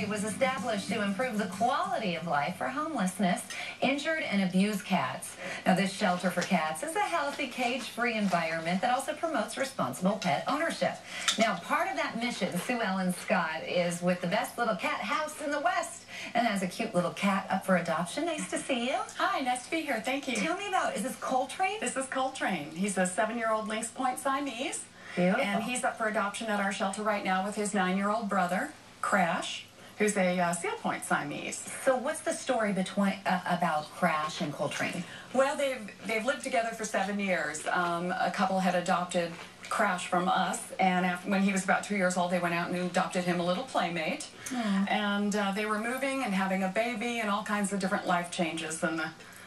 was established to improve the quality of life for homelessness, injured, and abused cats. Now, this shelter for cats is a healthy, cage-free environment that also promotes responsible pet ownership. Now, part of that mission, Sue Ellen Scott is with the best little cat house in the West and has a cute little cat up for adoption. Nice to see you. Hi, nice to be here. Thank you. Tell me about, is this Coltrane? This is Coltrane. He's a 7-year-old Lynx Point Siamese. Beautiful. And he's up for adoption at our shelter right now with his 9-year-old brother, Crash, who's a Seal Point Siamese. So what's the story between about Crash and Coltrane? Well, they've lived together for 7 years. A couple had adopted Crash from us, and when he was about 2 years old, they went out and adopted him a little playmate. And they were moving and having a baby and all kinds of different life changes, and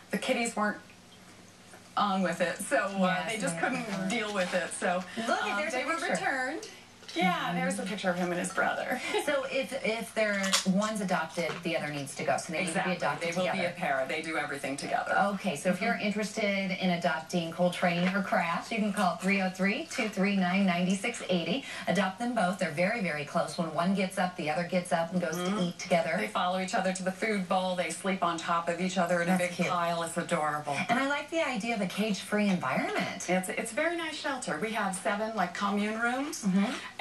the kitties weren't on with it, so they just couldn't deal with it. So look, there's they were returned. Yeah, there's a picture of him and his brother. So if one's adopted, the other needs to go. So they need to be adopted together. They will be a pair. They do everything together. Okay, so if you're interested in adopting Coltrane or Crash, you can call 303-239-9680. Adopt them both. They're very, very close. When one gets up, the other gets up and goes to eat together. They follow each other to the food bowl. They sleep on top of each other in a big pile. It's adorable. And I like the idea of a cage-free environment. It's a very nice shelter. We have 7 commune rooms.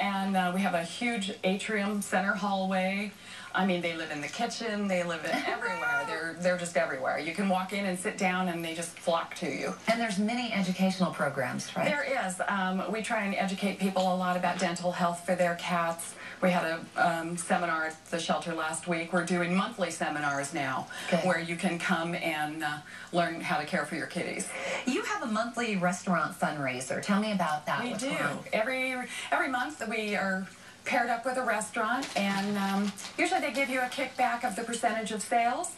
And we have a huge atrium center hallway. I mean, they live in the kitchen. They live in everywhere. They're just everywhere. You can walk in and sit down, and they just flock to you. And there's many educational programs, right? There is. We try and educate people a lot about dental health for their cats. We had a seminar at the shelter last week. We're doing monthly seminars now where you can come and learn how to care for your kitties. You have a monthly restaurant fundraiser. Tell me about that. We do. Every month we are paired up with a restaurant, and usually they give you a kickback of the percentage of sales.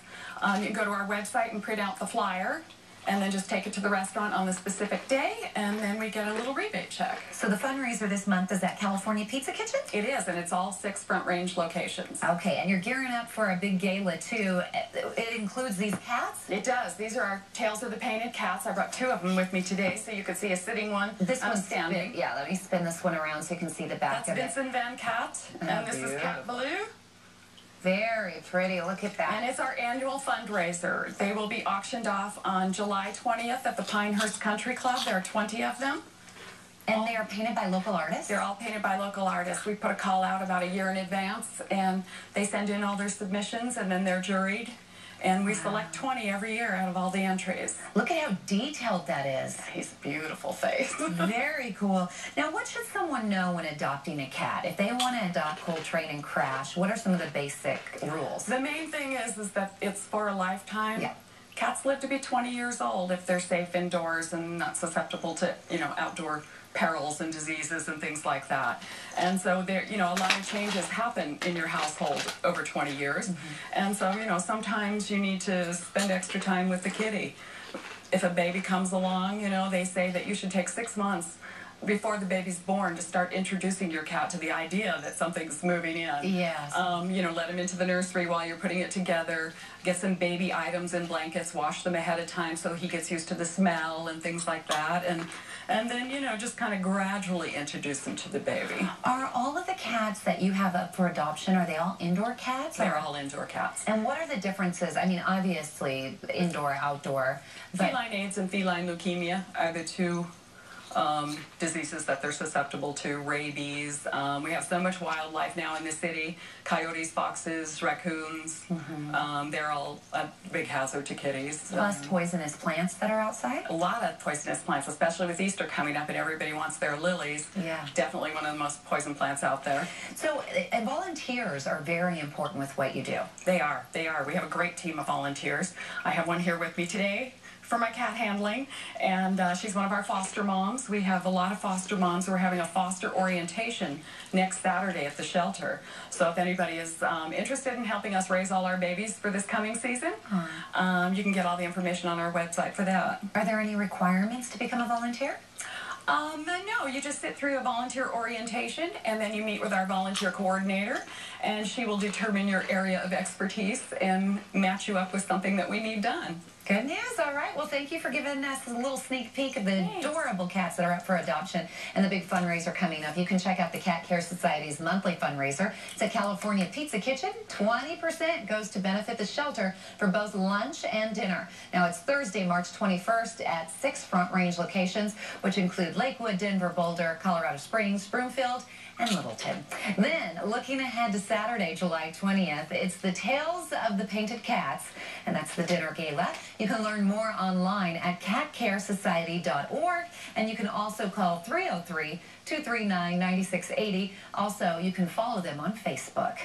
You can go to our website and print out the flyer, and then just take it to the restaurant on the specific day, and then we get a little rebate check. So the fundraiser this month is at California Pizza Kitchen? It is, and it's all 6 Front Range locations. Okay, and you're gearing up for a big gala, too. It includes these cats? It does. These are our Tales of the Painted Cats. I brought 2 of them with me today, so you could see a sitting one. This one's standing. Yeah, let me spin this one around so you can see the back of it. That's Vincent Van Cat, and this is Cat Baloo. Very pretty. Look at that. And it's our annual fundraiser. They will be auctioned off on July 20th at the Pinehurst Country Club. There are 20 of them. And they are painted by local artists? They're all painted by local artists. We put a call out about a year in advance, and they send in all their submissions, and then they're juried. And we select 20 every year out of all the entries. Look at how detailed that is. He's a beautiful face. Very cool. Now, what should someone know when adopting a cat? If they want to adopt Coltrane and Crash, what are some of the basic rules? The main thing is that it's for a lifetime. Yeah. Cats live to be 20 years old if they're safe indoors and not susceptible to, outdoor perils and diseases and things like that. And so there, a lot of changes happen in your household over 20 years. And so, sometimes you need to spend extra time with the kitty. If a baby comes along, they say that you should take 6 months before the baby's born to start introducing your cat to the idea that something's moving in. Yes. Let him into the nursery while you're putting it together. Get some baby items and blankets, wash them ahead of time so he gets used to the smell and things like that. And then, just kind of gradually introduce them to the baby. Are all of the cats that you have up for adoption, are they all indoor cats? They're all indoor cats. And what are the differences? I mean, obviously, indoor, outdoor. But feline AIDS and feline leukemia are the 2 diseases that they're susceptible to. Rabies. We have so much wildlife now in the city. Coyotes, foxes, raccoons. They're all a big hazard to kitties. Plus poisonous plants that are outside? A lot of poisonous plants, especially with Easter coming up and everybody wants their lilies. Yeah. Definitely one of the most poison plants out there. So volunteers are very important with what you do. They are. They are. We have a great team of volunteers. I have one here with me today for my cat handling, and she's one of our foster moms. We have a lot of foster moms. We're having a foster orientation next Saturday at the shelter. So if anybody is interested in helping us raise all our babies for this coming season, you can get all the information on our website for that. Are there any requirements to become a volunteer? No, you just sit through a volunteer orientation, and then you meet with our volunteer coordinator, and she will determine your area of expertise and match you up with something that we need done. Good news. All right. Well, thank you for giving us a little sneak peek of the adorable cats that are up for adoption and the big fundraiser coming up. You can check out the Cat Care Society's monthly fundraiser. It's at California Pizza Kitchen. 20% goes to benefit the shelter for both lunch and dinner. Now, it's Thursday, March 21st at 6 Front Range locations, which include Lakewood, Denver, Boulder, Colorado Springs, Broomfield, and Littleton. Then, looking ahead to Saturday, July 20th, it's the Tales of the Painted Cats, and that's the dinner gala. You can learn more online at catcaresociety.org, and you can also call 303-239-9680. Also, you can follow them on Facebook.